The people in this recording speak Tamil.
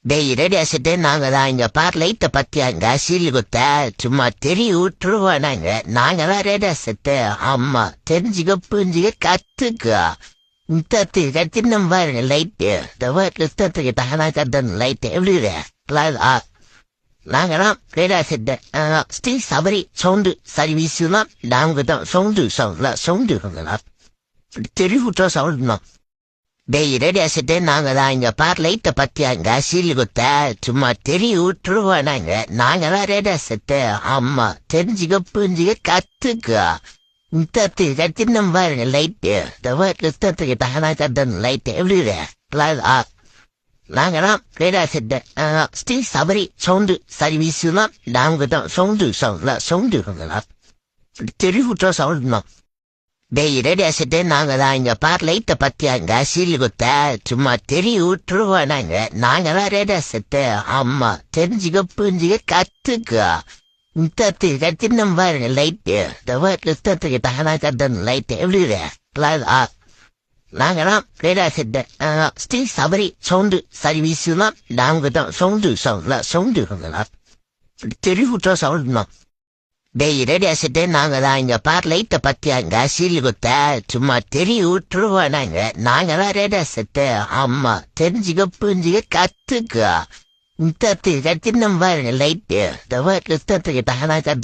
டேய் ரேடியோ செட்டு நாங்க தான் இங்க பார் லைட்டை பத்தியாங்க சீல் குத்த சும்மா தெரிய விட்டுருவானாங்க. நாங்க தான் ரேடியோ செட்டு. ஆமா தெரிஞ்சுக்க புரிஞ்சுக்க கத்துக்க. இத்தத்துக்கு சின்ன பாருங்க லைட்டு இந்த இத்தத்துக்கு தானா கத்தன் லைட்டு எப்படி நாங்க தான் radio set. Steel Sabari sound service தான் நாங்க தான் சவுண்டு தெரிய விட்டா சவுண்ட் தான். டேய் ரேடியோ செட்டு நாங்க தான் இங்க பார் லைட்டை பத்தியாங்க சீல் குத்த சும்மா தெரிய விட்டுருவானாங்க. நாங்க தான் ரேடியோ செட்டு. ஆமா தெரிஞ்சுக்க புரிஞ்சுக்க கத்துக்க. இத்தத்துக்கு சின்ன பாருங்க லைட்டு இந்த இத்தத்துக்கு தானா கத்தன் லைட்டு எப்படி நாங்க தான் radio set. Steel Sabari sound service தான் நாங்க தான் சவுண்டு தெரிய விட்டா சவுண்ட் தான். டேய் ரேடியோ செட்டு நாங்க தான் இங்க பார் லைட்டை பத்தியாங்க சீல் குத்த சும்மா தெரிய விட்டுருவானாங்க. நாங்க தான் ரேடியோ செட்டு. ஆமா தெரிஞ்சுக்க புரிஞ்சுக்க கத்துக்க. இத்தத்துக்கு சின்ன பாருங்க லைட்டு இந்த இத்தத்துக்கு தானா கத்தன் லைட்டு எப்படி நாங்க தான் radio set. Steel Sabari sound service தான் நாங்க தான் சவுண்டு தெரிய விட்டா சவுண்ட் தான். டேய் ரேடியோ செட்டு நாங்க தான் இங்க பார் லைட்டை பத்தியாங்க சீல் குத்த சும்மா தெரிய விட்டுருவானாங்க. நாங்க தான் ரேடியோ செட்டு. ஆமா தெரிஞ்சுக்க புரிஞ்சுக்க கத்துக்க. இத்தத்துக்கு சின்ன பாருங்க லைட்டு இந்த இத்தத்துக்கு தானா கத்தன்